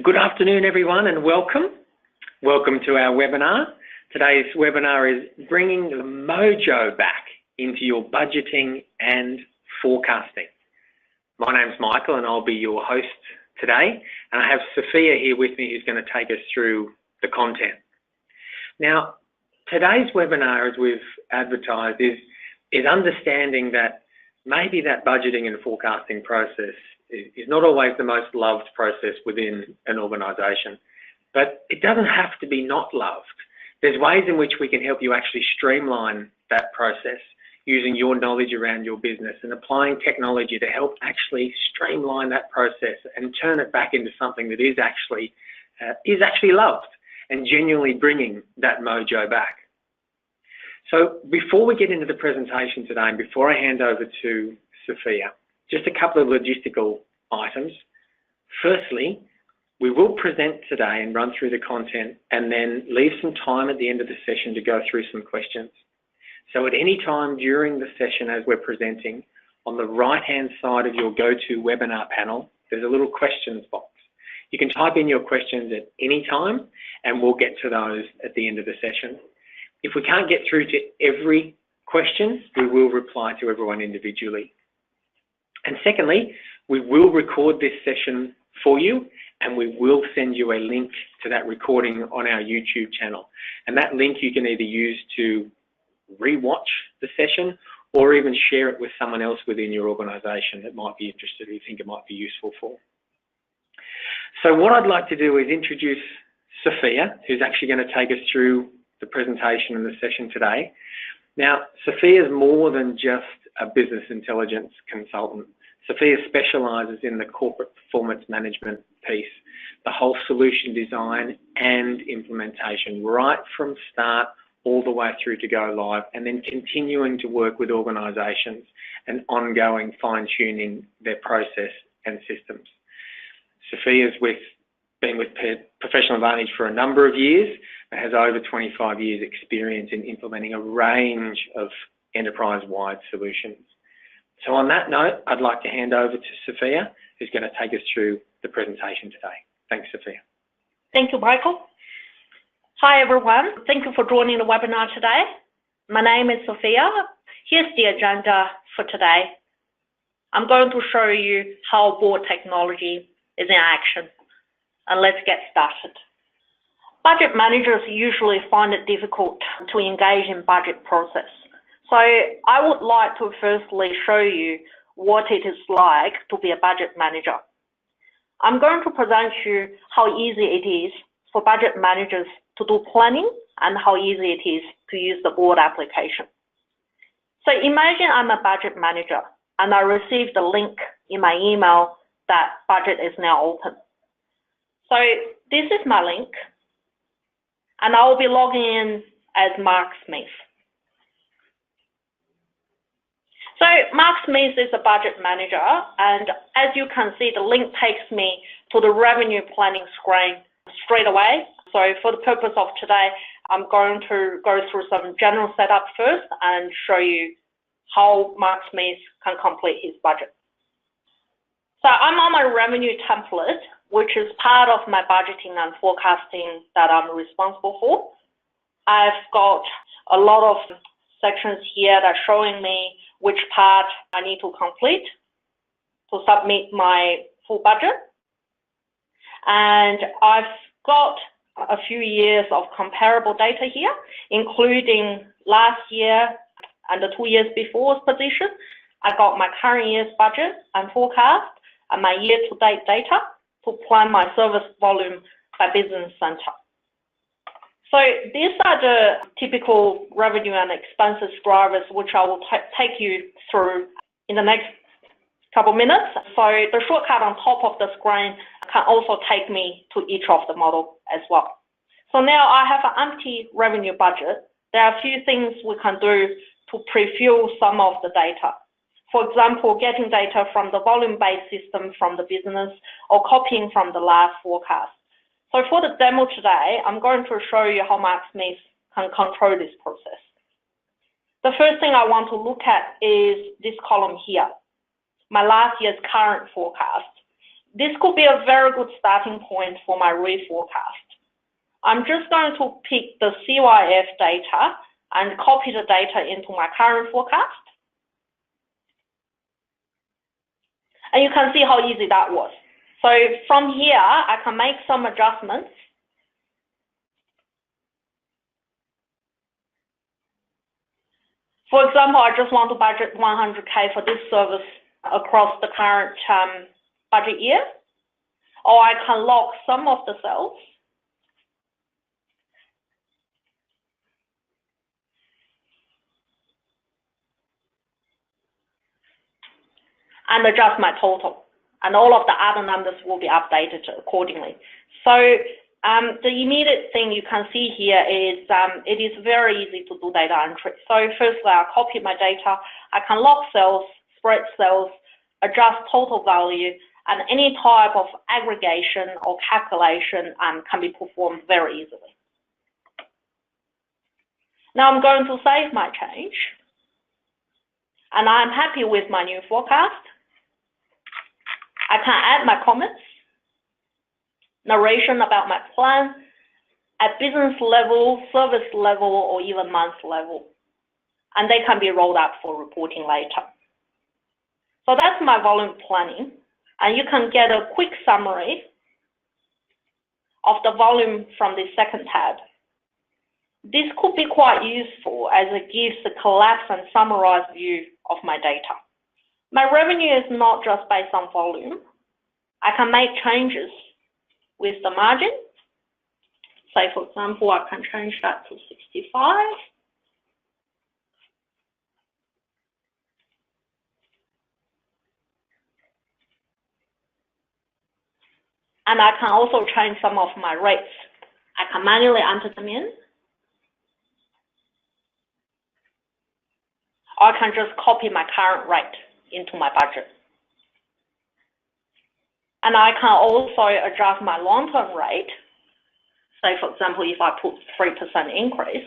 Good afternoon, everyone, and welcome. Welcome to our webinar. Today's webinar is bringing the mojo back into your budgeting and forecasting. My name's Michael, and I'll be your host today. And I have Sophia here with me, who's going to take us through the content. Now, today's webinar, as we've advertised, is understanding that maybe that budgeting and forecasting process is not always the most loved process within an organisation, but it doesn't have to be not loved. There's ways in which we can help you actually streamline that process using your knowledge around your business and applying technology to help actually streamline that process and turn it back into something that is actually loved and genuinely bringing that mojo back. So before we get into the presentation today and before I hand over to Sophia, just a couple of logistical items. Firstly, we will present today and run through the content and then leave some time at the end of the session to go through some questions. So at any time during the session as we're presenting, on the right-hand side of your GoToWebinar panel, there's a little questions box. You can type in your questions at any time and we'll get to those at the end of the session. If we can't get through to every question, we will reply to everyone individually. And secondly, we will record this session for you and we will send you a link to that recording on our YouTube channel. And that link you can either use to re-watch the session or even share it with someone else within your organisation that might be interested or you think it might be useful for. So what I'd like to do is introduce Sophia, who's actually going to take us through the presentation and the session today. Now, Sophia is more than just a business intelligence consultant. Sophia specialises in the corporate performance management piece, the whole solution design and implementation, right from start all the way through to go live, and then continuing to work with organisations and ongoing fine-tuning their process and systems. Sophia's been with Professional Advantage for a number of years and has over 25 years experience in implementing a range of enterprise-wide solutions. So on that note, I'd like to hand over to Sophia, who's going to take us through the presentation today. Thanks, Sophia. Thank you, Michael. Hi, everyone. Thank you for joining the webinar today. My name is Sophia. Here's the agenda for today. I'm going to show you how board technology is in action. And let's get started. Budget managers usually find it difficult to engage in budget process. So I would like to firstly show you what it is like to be a budget manager. I'm going to present you how easy it is for budget managers to do planning and how easy it is to use the board application. So imagine I'm a budget manager and I received a link in my email that budget is now open. So this is my link and I will be logging in as Mark Smith. So Mark Smith is a budget manager, and as you can see, the link takes me to the revenue planning screen straight away. So for the purpose of today, I'm going to go through some general setup first and show you how Mark Smith can complete his budget. So I'm on my revenue template, which is part of my budgeting and forecasting that I'm responsible for. I've got a lot of sections here that are showing me which part I need to complete to submit my full budget. And I've got a few years of comparable data here, including last year and the 2 years before's position. I got my current year's budget and forecast and my year-to-date data to plan my service volume by business center. So these are the typical revenue and expenses drivers, which I will take you through in the next couple minutes. So the shortcut on top of the screen can also take me to each of the model as well. So now I have an empty revenue budget. There are a few things we can do to pre-fill some of the data. For example, getting data from the volume-based system from the business or copying from the last forecast. So for the demo today, I'm going to show you how Mark Smith can control this process. The first thing I want to look at is this column here, my last year's current forecast. This could be a very good starting point for my reforecast. I'm just going to pick the CYF data and copy the data into my current forecast. And you can see how easy that was. So from here, I can make some adjustments. For example, I just want to budget 100K for this service across the current budget year, or I can lock some of the sales and adjust my total, and all of the other numbers will be updated accordingly. So the immediate thing you can see here is it is very easy to do data entry. So firstly, I copy my data. I can log sales, spread sales, adjust total value, and any type of aggregation or calculation can be performed very easily. Now I'm going to save my change, and I'm happy with my new forecast. I can add my comments, narration about my plan at business level, service level, or even month level, and they can be rolled up for reporting later. So that's my volume planning, and you can get a quick summary of the volume from the second tab. This could be quite useful as it gives a collapsed and summarized view of my data. My revenue is not just based on volume. I can make changes with the margin. Say, for example, I can change that to 65. And I can also change some of my rates. I can manually enter them in, or I can just copy my current rate into my budget. And I can also adjust my long-term rate. Say, for example, if I put 3% increase,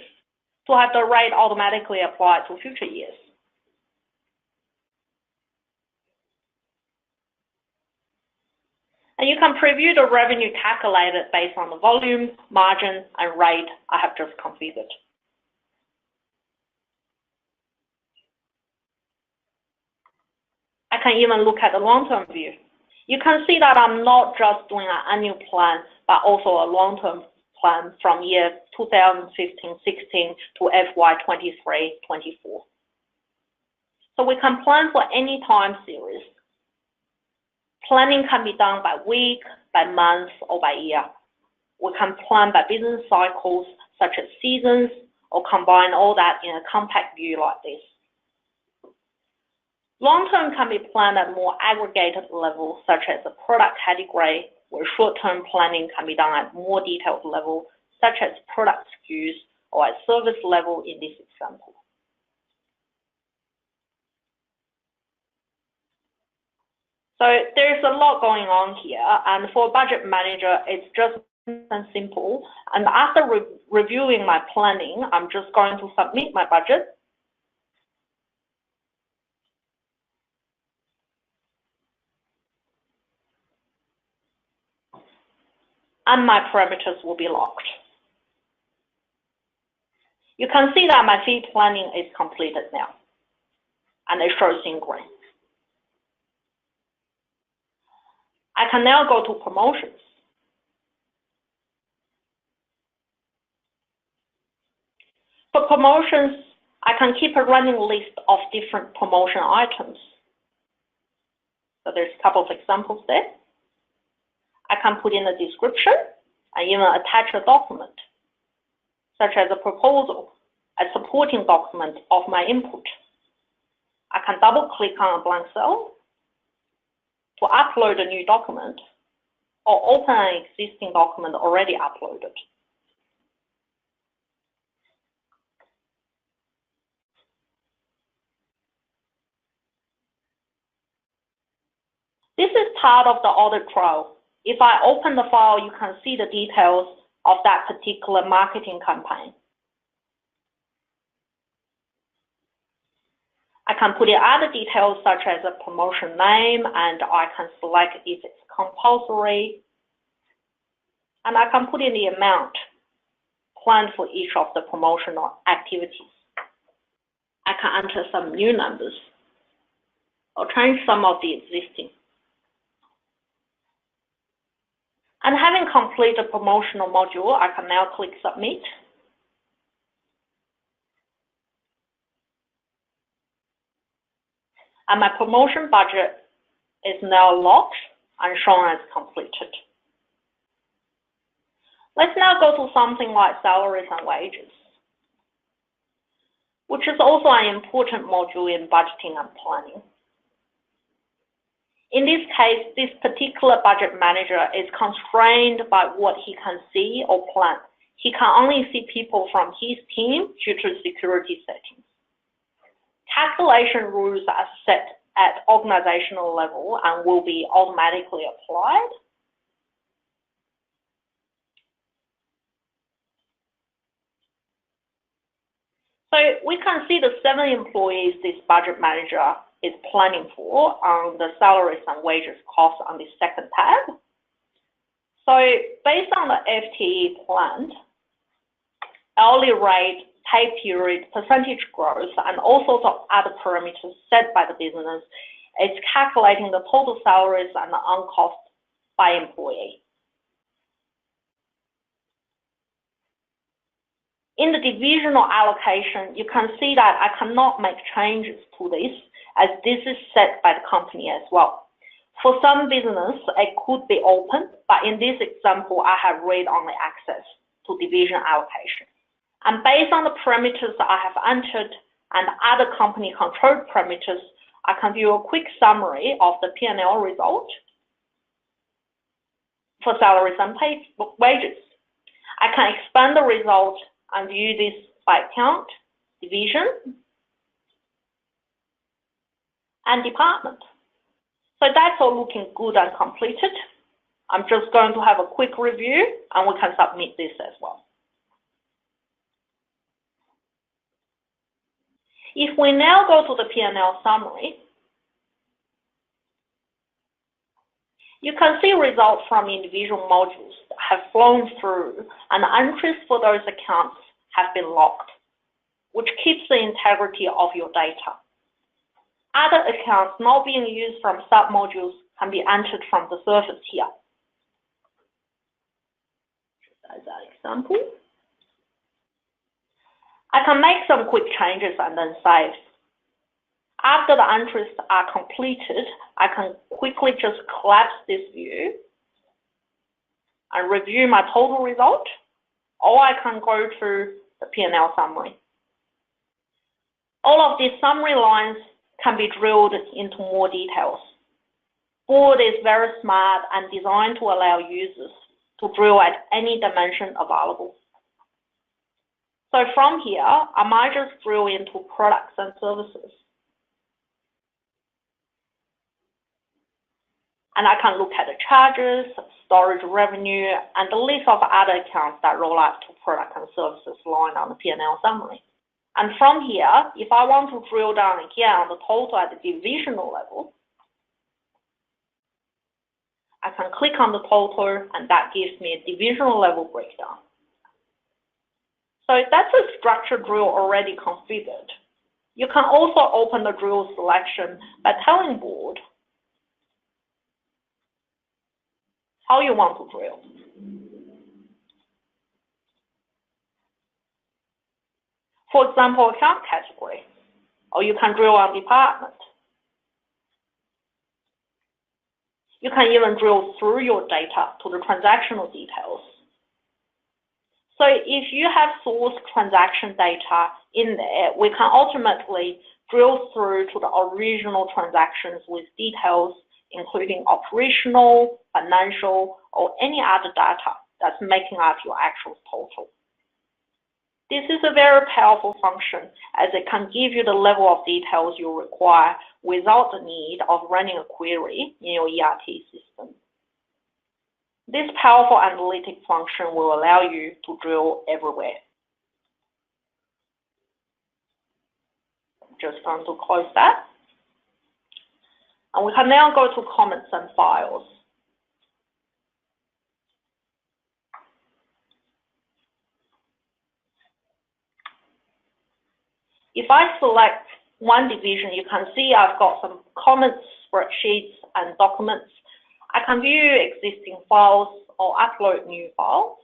to have the rate automatically applied to future years. And you can preview the revenue calculated based on the volume, margin, and rate I have just configured. I can even look at the long-term view. You can see that I'm not just doing an annual plan, but also a long-term plan from year 2015-16 to FY 23-24. So we can plan for any time series. Planning can be done by week, by month, or by year. We can plan by business cycles, such as seasons, or combine all that in a compact view like this. Long-term can be planned at more aggregated levels, such as a product category, where short-term planning can be done at more detailed level, such as product SKUs, or at service level in this example. So there's a lot going on here, and for a budget manager, it's just simple. And after reviewing my planning, I'm just going to submit my budget. And my parameters will be locked. You can see that my fee planning is completed now, and it shows in green. I can now go to promotions. For promotions, I can keep a running list of different promotion items. So there's a couple of examples there. I can put in a description and even attach a document, such as a proposal, a supporting document of my input. I can double-click on a blank cell to upload a new document or open an existing document already uploaded. This is part of the audit trail. If I open the file, you can see the details of that particular marketing campaign. I can put in other details such as a promotion name, and I can select if it's compulsory, and I can put in the amount planned for each of the promotional activities. I can enter some new numbers or change some of the existing. And having completed the promotional module, I can now click Submit. And my promotion budget is now locked and shown as completed. Let's now go to something like salaries and wages, which is also an important module in budgeting and planning. In this case, this particular budget manager is constrained by what he can see or plan. He can only see people from his team due to security settings. Calculation rules are set at organizational level and will be automatically applied. So we can see the 7 employees this budget manager is planning for on the salaries and wages cost on the second tab. So based on the FTE planned, hourly rate, pay period, percentage growth, and all sorts of other parameters set by the business, it's calculating the total salaries and the on-cost by employee. In the divisional allocation, you can see that I cannot make changes to this, as this is set by the company as well. For some business, it could be open, but in this example, I have read-only access to division allocation. And based on the parameters I have entered and other company-controlled parameters, I can view a quick summary of the P&L result for salaries and wages. I can expand the result and view this by account, division, and department. So that's all looking good and completed. I'm just going to have a quick review and we can submit this as well. If we now go to the P&L summary, you can see results from individual modules that have flown through and entries for those accounts have been locked, which keeps the integrity of your data. Other accounts not being used from sub-modules can be entered from the surface here. As an example, I can make some quick changes and then save. After the entries are completed, I can quickly just collapse this view and review my total result, or I can go to the P&L summary. All of these summary lines can be drilled into more details. Board is very smart and designed to allow users to drill at any dimension available. So from here, I might just drill into products and services. And I can look at the charges, storage revenue, and the list of other accounts that roll out to product and services line on the P&L summary. And from here, if I want to drill down again on the total at the divisional level, I can click on the total and that gives me a divisional level breakdown. So that's a structured drill already configured. You can also open the drill selection by telling Board how you want to drill. For example, account category, or you can drill on department. You can even drill through your data to the transactional details. So if you have source transaction data in there, we can ultimately drill through to the original transactions with details, including operational, financial, or any other data that's making up your actual total. This is a very powerful function as it can give you the level of details you require without the need of running a query in your ERP system. This powerful analytic function will allow you to drill everywhere. I'm just going to close that. And we can now go to comments and files. If I select one division, you can see I've got some comments, spreadsheets, and documents. I can view existing files or upload new files.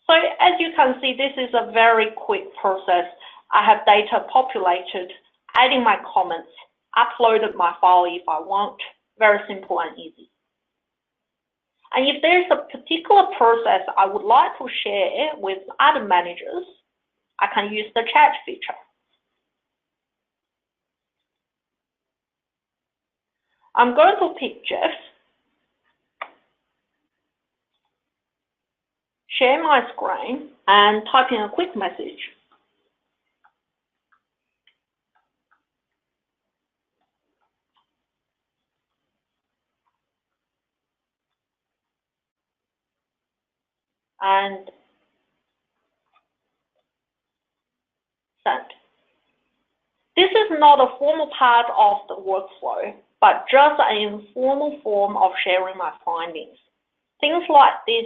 So as you can see, this is a very quick process. I have data populated, adding my comments, uploaded my file if I want. Very simple and easy. And if there's a particular process I would like to share with other managers, I can use the chat feature. I'm going to pick Jeff, share my screen, and type in a quick message. And send. This is not a formal part of the workflow, but just an informal form of sharing my findings. Things like this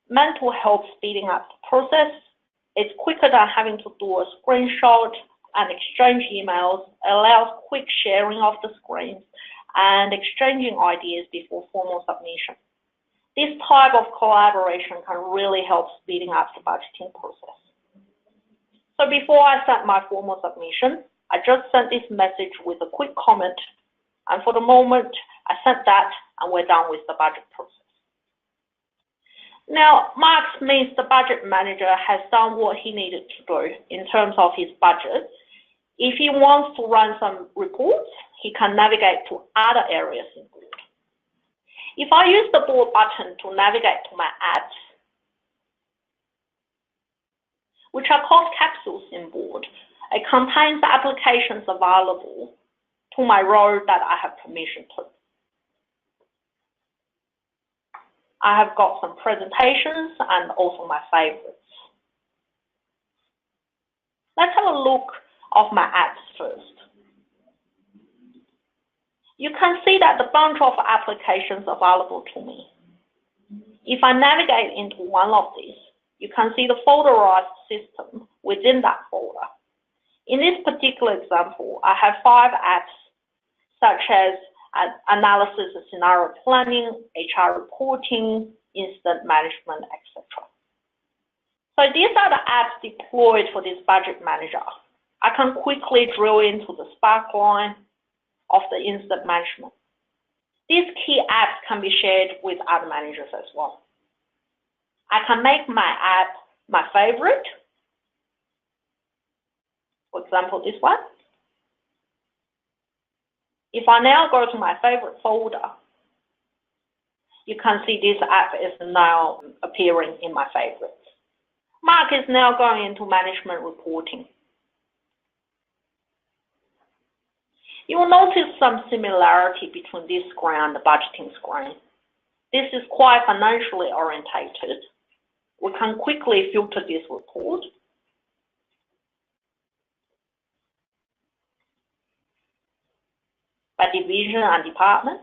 meant to help speeding up the process. It's quicker than having to do a screenshot and exchange emails, allows quick sharing of the screens and exchanging ideas before formal submission. This type of collaboration can really help speeding up the budgeting process. So before I sent my formal submission, I just sent this message with a quick comment, and for the moment, I sent that and we're done with the budget process. Now, Mark means the budget manager has done what he needed to do in terms of his budget. If he wants to run some reports, he can navigate to other areas in Board. If I use the Board button to navigate to my apps, which are called capsules in Board, it contains applications available to my role that I have permission to. I have got some presentations and also my favorites. Let's have a look of my apps first. You can see that the bunch of applications available to me. If I navigate into one of these, you can see the folderized system within that folder. In this particular example, I have 5 apps such as analysis and scenario planning, HR reporting, incident management, etc. So these are the apps deployed for this budget manager. I can quickly drill into the spark line of the incident management. These key apps can be shared with other managers as well. I can make my app my favorite. For example, this one. If I now go to my favorite folder, you can see this app is now appearing in my favorites. Mark is now going into management reporting. You will notice some similarity between this screen and the budgeting screen. This is quite financially orientated. We can quickly filter this report. By division and department.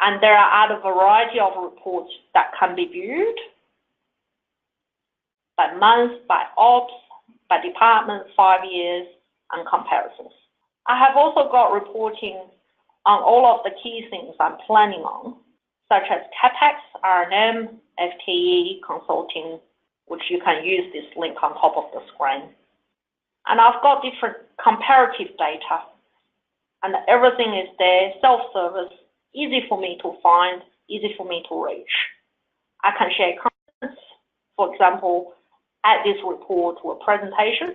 And there are other variety of reports that can be viewed by month, by ops, by department, 5 years, and comparisons. I have also got reporting on all of the key things I'm planning on, such as CapEx, R&M, FTE, consulting, which you can use this link on top of the screen. And I've got different comparative data, and everything is there, self-service, easy for me to find, easy for me to reach. I can share comments, for example, add this report to a presentation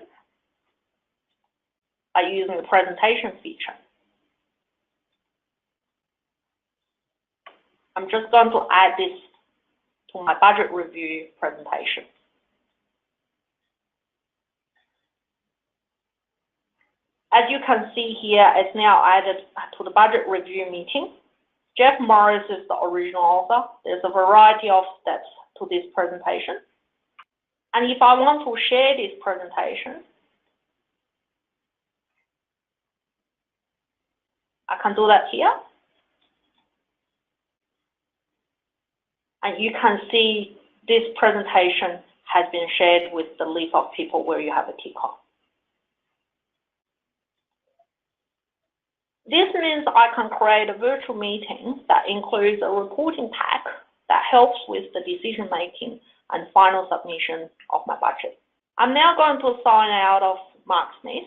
by using the presentation feature. I'm just going to add this to my budget review presentation. As you can see here, it's now added to the budget review meeting. Jeff Morris is the original author. There's a variety of steps to this presentation. And if I want to share this presentation, I can do that here. And you can see this presentation has been shared with the list of people where you have a tick on. This means I can create a virtual meeting that includes a reporting pack that helps with the decision making and final submission of my budget. I'm now going to sign out of Mark Smith.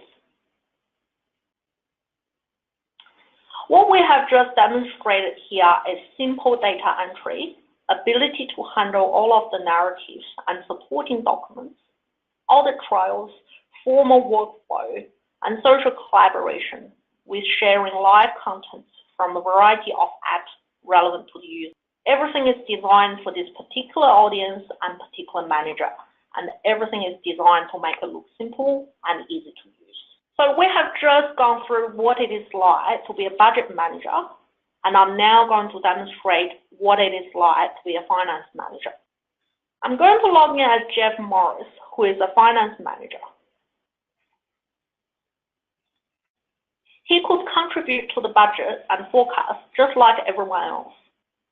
What we have just demonstrated here is simple data entry, ability to handle all of the narratives and supporting documents, audit trails, formal workflow, and social collaboration with sharing live content from a variety of apps relevant to the user. Everything is designed for this particular audience and particular manager, and everything is designed to make it look simple and easy to use. So we have just gone through what it is like to be a budget manager, and I'm now going to demonstrate what it is like to be a finance manager. I'm going to log in as Jeff Morris, who is a finance manager. He could contribute to the budget and forecast just like everyone else.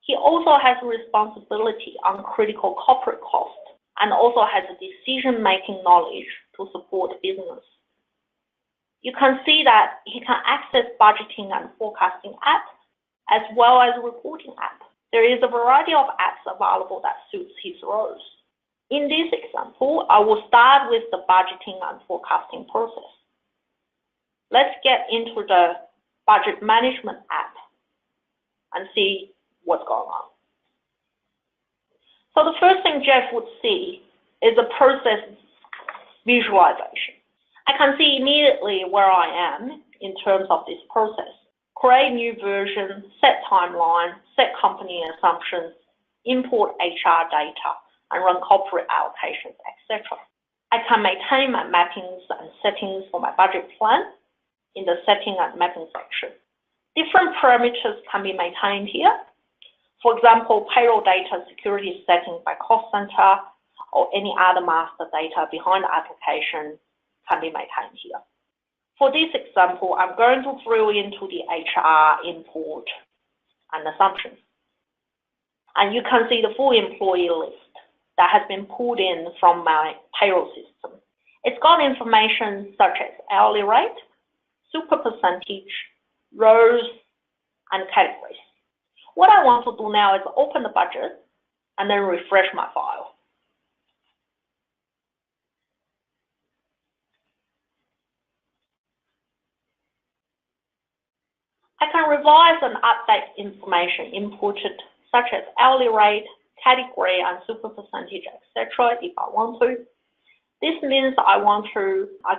He also has a responsibility on critical corporate costs and also has a decision-making knowledge to support business. You can see that he can access budgeting and forecasting apps as well as reporting apps. There is a variety of apps available that suits his roles. In this example, I will start with the budgeting and forecasting process. Let's get into the budget management app and see what's going on. So the first thing Jeff would see is a process visualization. I can see immediately where I am in terms of this process. Create new version, set timeline, set company assumptions, import HR data, and run corporate allocations, etc. I can maintain my mappings and settings for my budget plan in the setting and mapping section. Different parameters can be maintained here. For example, payroll data security settings by cost center or any other master data behind the application can be maintained here. For this example, I'm going to drill into the HR import and assumptions. And you can see the full employee list that has been pulled in from my payroll system. It's got information such as hourly rate, super percentage, rows, and categories. What I want to do now is open the budget and then refresh my file. I can revise and update information inputted such as hourly rate, category, and super percentage, etc. if I want to. This means I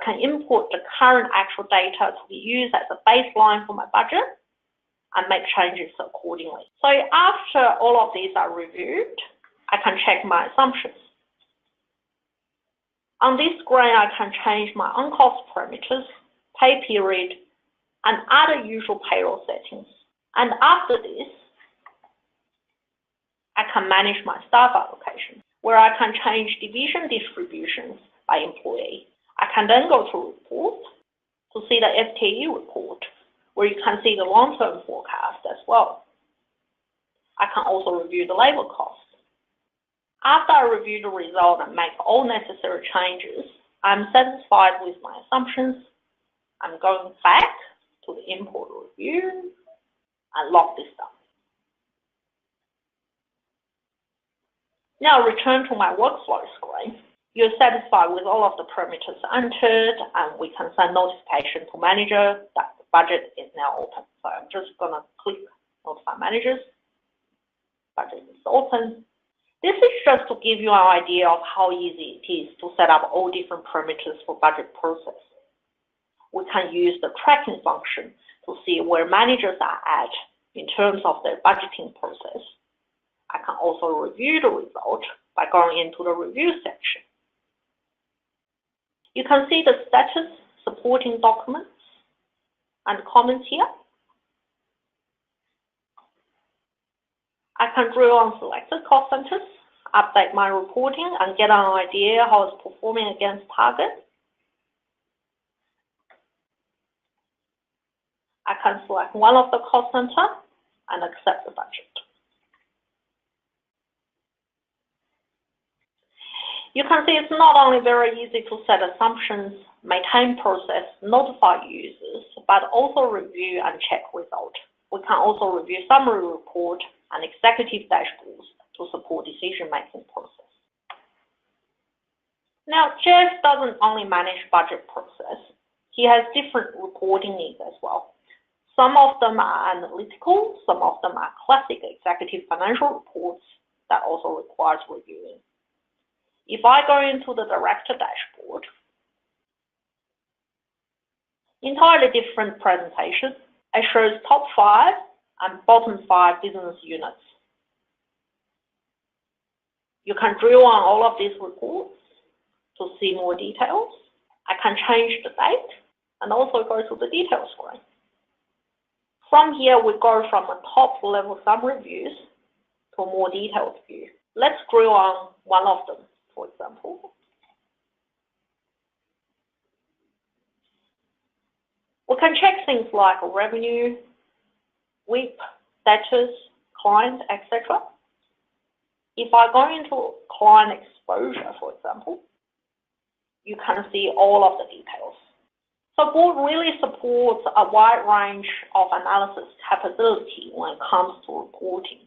can import the current actual data to be used as a baseline for my budget and make changes accordingly. So after all of these are reviewed, I can check my assumptions. On this screen, I can change my on-cost parameters, pay period, and other usual payroll settings. And after this, I can manage my staff allocation, where I can change division distributions by employee. I can then go to report to see the FTE report, where you can see the long-term forecast as well. I can also review the labor cost. After I review the result and make all necessary changes, I'm satisfied with my assumptions. I'm going back to the import review and lock this down. Now return to my workflow screen. You're satisfied with all of the parameters entered, and we can send notification to manager that the budget is now open. So I'm just going to click notify managers. Budget is open. This is just to give you an idea of how easy it is to set up all different parameters for budget process. We can use the tracking function to see where managers are at in terms of their budgeting process. I can also review the result by going into the review section. You can see the status, supporting documents, and comments here. I can drill on selected cost centers, update my reporting, and get an idea how it's performing against target. I can select one of the cost center and accept the budget. You can see it's not only very easy to set assumptions, maintain process, notify users, but also review and check results. We can also review summary report and executive dashboards to support decision-making process. Now, Jeff doesn't only manage budget process. He has different reporting needs as well. Some of them are analytical, some of them are classic executive financial reports that also requires reviewing. If I go into the director dashboard, entirely different presentation. It shows top 5 and bottom 5 business units. You can drill on all of these reports to see more details. I can change the date and also go to the details screen. From here, we go from a top level summary views to a more detailed view. Let's drill on one of them, for example. We can check things like revenue, WIP, debtors, client, etc. If I go into client exposure, for example, you can see all of the details. So board really supports a wide range of analysis capability when it comes to reporting.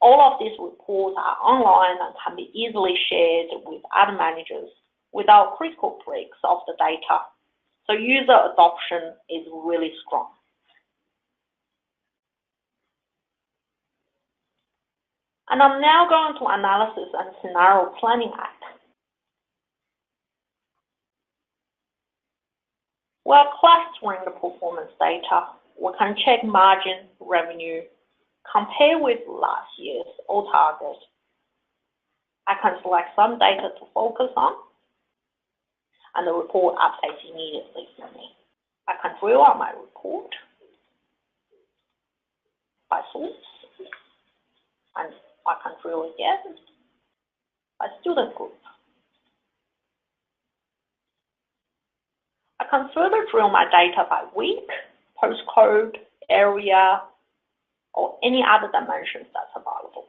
All of these reports are online and can be easily shared with other managers without critical breaks of the data. So user adoption is really strong. And I'm now going to analysis and scenario planning act. We're clustering the performance data. We can check margin, revenue, compare with last year's or target. I can select some data to focus on, and the report updates immediately for me. I can drill on my report by source, and I can drill again by student group. I can further drill my data by week, postcode, area, or any other dimensions that's available.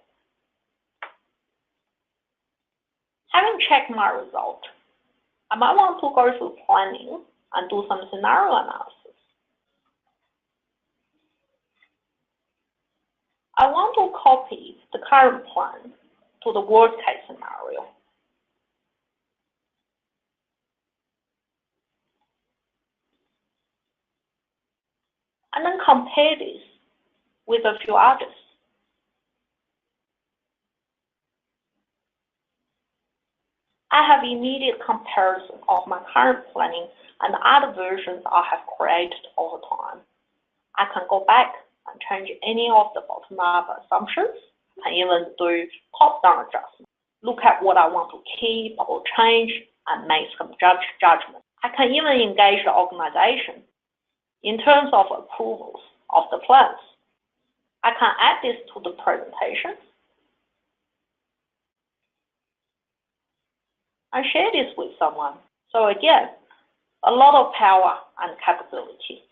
Having checked my result, I might want to go through planning and do some scenario analysis. I want to copy the current plan to the worst case scenario. And then compare this with a few others. I have immediate comparison of my current planning and other versions I have created over time. I can go back and change any of the bottom-up assumptions and even do top-down adjustments. Look at what I want to keep or change and make some judgment. I can even engage the organization in terms of approvals of the plans. I can add this to the presentation and share this with someone. So again, a lot of power and capability.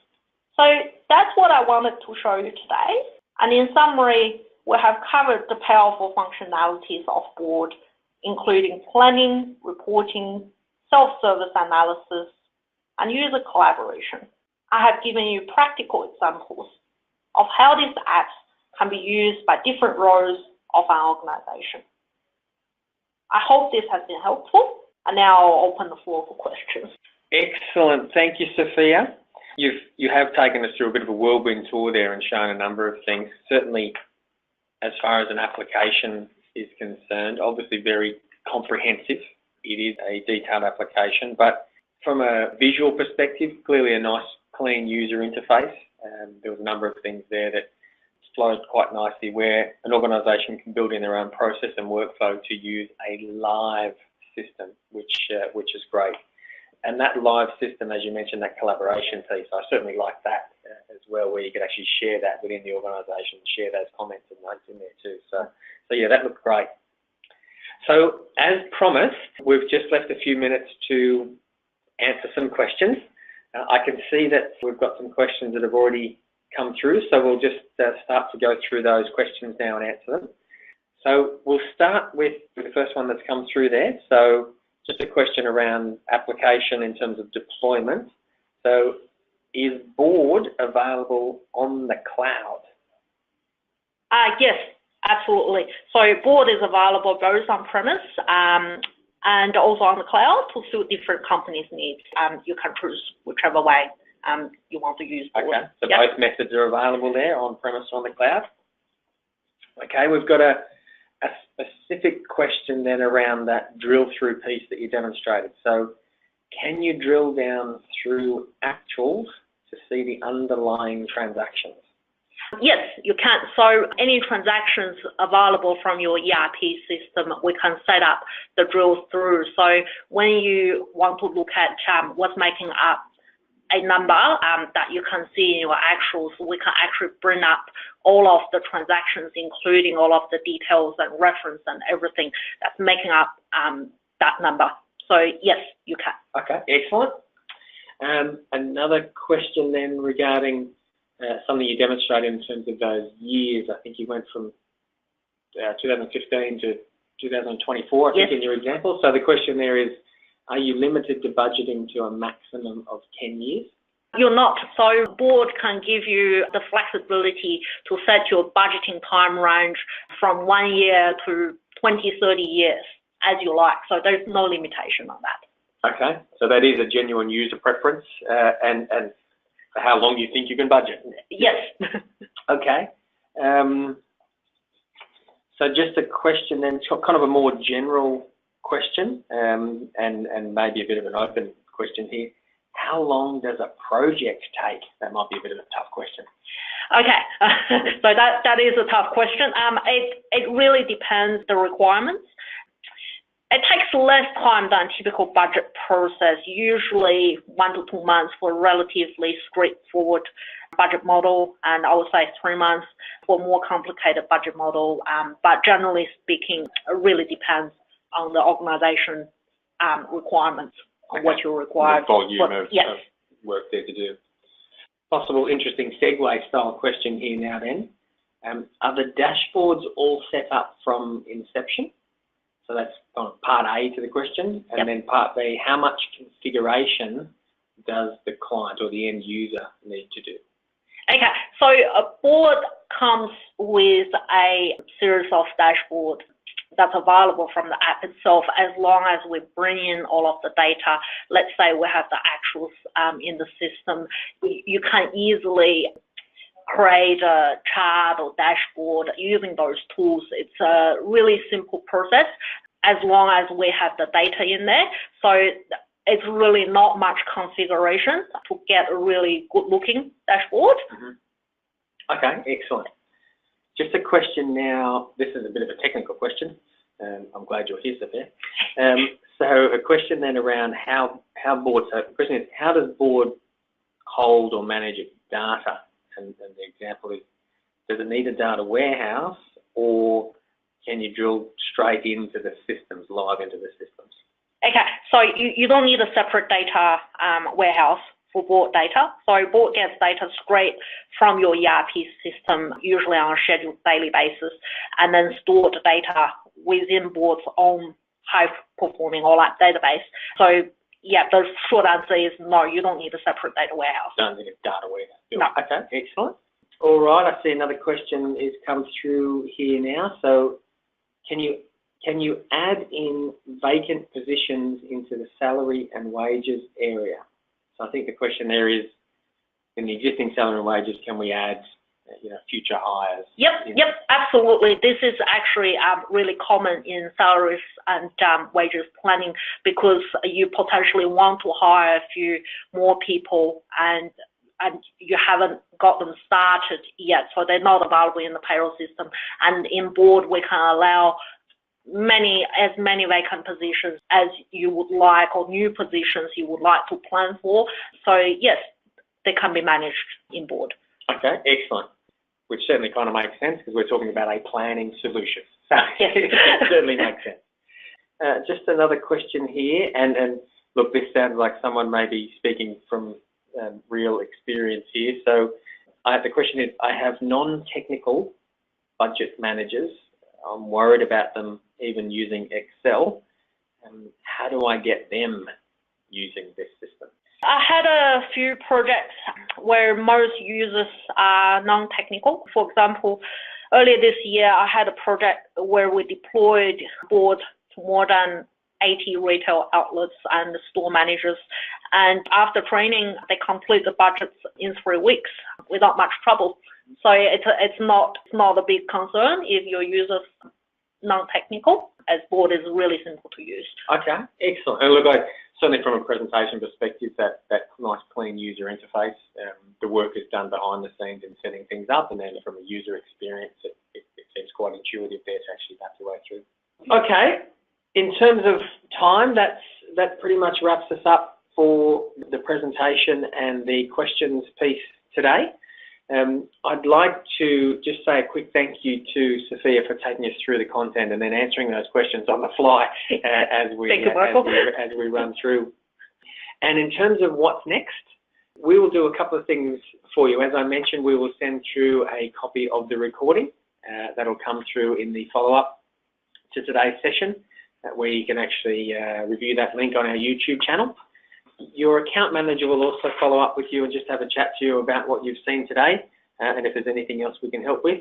So that's what I wanted to show you today. And in summary, we have covered the powerful functionalities of board, including planning, reporting, self-service analysis, and user collaboration. I have given you practical examples of how these apps can be used by different roles of our organization. I hope this has been helpful, and now I'll open the floor for questions. Excellent. Thank you, Sophia. You have taken us through a bit of a whirlwind tour there and shown a number of things. Certainly, as far as an application is concerned, obviously very comprehensive. It is a detailed application, but from a visual perspective, clearly a nice, clean user interface. There was a number of things there that flowed quite nicely where an organisation can build in their own process and workflow to use a live system, which is great. And that live system, as you mentioned, that collaboration piece, I certainly like that as well, where you can actually share that within the organisation, share those comments and notes in there too. So yeah, that looked great. So as promised, we've just left a few minutes to answer some questions. I can see that we've got some questions that have already come through, so we'll just start to go through those questions now and answer them. So we'll start with the first one that's come through there. So just a question around application in terms of deployment. So is Board available on the cloud? Yes, absolutely. So Board is available both on-premise and also on the cloud to suit different companies' needs. You can choose whichever way you want to use Board. Okay, so both methods are available there, on-premise or on the cloud. Okay, we've got a specific question then around that drill-through piece that you demonstrated. So can you drill down through actuals to see the underlying transactions? Yes, you can. So any transactions available from your ERP system, we can set up the drill through. So when you want to look at what's making up a number that you can see in your actuals, we can actually bring up all of the transactions, including all of the details and reference and everything that's making up that number. So yes, you can. Okay, excellent. Another question then regarding something you demonstrated in terms of those years. I think you went from 2015 to 2024, I think, in your example. So the question there is, are you limited to budgeting to a maximum of 10 years? You're not. So Board can give you the flexibility to set your budgeting time range from 1 year to 20, 30 years as you like. So there's no limitation on that. Okay, so that is a genuine user preference and how long you think you can budget. Yes. Okay. So just a question then, kind of a more general question, and maybe a bit of an open question here. How long does a project take? That might be a bit of a tough question. Okay, so that is a tough question. It really depends the requirements. It takes less time than typical budget process, usually 1 to 2 months for a relatively straightforward budget model, and I would say 3 months for more complicated budget model. But generally speaking, it really depends on the organization requirements, on what you require. The volume of work there to do. Possible interesting segue style question here now then. Are the dashboards all set up from inception? So that's part A to the question. And then part B, how much configuration does the client or the end user need to do? Okay, so a Board comes with a series of dashboards that's available from the app itself, as long as we bring in all of the data. Let's say we have the actuals in the system. You can easily create a chart or dashboard using those tools. It's a really simple process as long as we have the data in there. So it's really not much configuration to get a really good looking dashboard. Okay, excellent. Just a question now, this is a bit of a technical question. I'm glad you're here, Sophia. So a question then around how Board, so the question is, how does Board hold or manage its data? And the example is, does it need a data warehouse, or can you drill straight into the systems, live into the systems? Okay, so you don't need a separate data warehouse for Board data. So Board gets data straight from your ERP system, usually on a scheduled daily basis, and then store the data within Board's own high-performing OLAP database. So yeah, the short answer is no, you don't need a separate data warehouse. Don't need a data warehouse. No. Okay, excellent. All right, I see another question is come through here now. So can you add in vacant positions into the salary and wages area? So I think the question there is, in the existing salary and wages, can we add future hires? Yep, absolutely. This is actually really common in salaries and wages planning, because you potentially want to hire a few more people and you haven't got them started yet, so they're not available in the payroll system. And in Board, we can allow as many vacant positions as you would like, or new positions you would like to plan for. So yes, they can be managed in Board. Okay, excellent. Which certainly kind of makes sense, because we're talking about a planning solution. So yes. It certainly makes sense. Just another question here, and look, this sounds like someone may be speaking from real experience here. So the question is, I have non-technical budget managers I'm worried about them even using Excel. How do I get them using this system? I had a few projects where most users are non-technical. For example, earlier this year, I had a project where we deployed boards to more than 80 retail outlets and store managers. And after training, they complete the budgets in 3 weeks without much trouble. So it's not a big concern if your users non-technical, as board is really simple to use. Okay, excellent. And look, certainly from a presentation perspective, that nice clean user interface, the work is done behind the scenes in setting things up, and then from a user experience, it seems quite intuitive there to actually map your way through. Okay, in terms of time, that pretty much wraps us up for the presentation and the questions piece today. I'd like to just say a quick thank you to Sophia for taking us through the content and then answering those questions on the fly as we run through. And in terms of what's next, we will do a couple of things for you. As I mentioned, we will send through a copy of the recording that'll come through in the follow-up to today's session, where you can actually review that link on our YouTube channel. Your account manager will also follow up with you and just have a chat to you about what you've seen today and if there's anything else we can help with.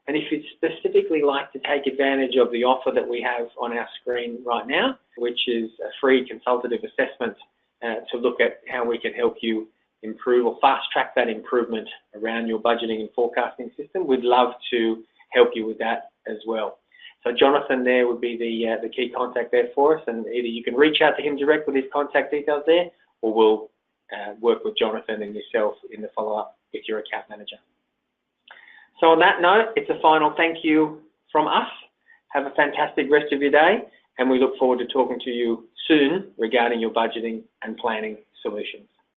And if you'd specifically like to take advantage of the offer that we have on our screen right now, which is a free consultative assessment to look at how we can help you improve or fast track that improvement around your budgeting and forecasting system, we'd love to help you with that as well. So Jonathan there would be the key contact there for us, and either you can reach out to him direct with his contact details there, or we'll work with Jonathan and yourself in the follow-up with your account manager. So on that note, it's a final thank you from us. Have a fantastic rest of your day, and we look forward to talking to you soon regarding your budgeting and planning solutions.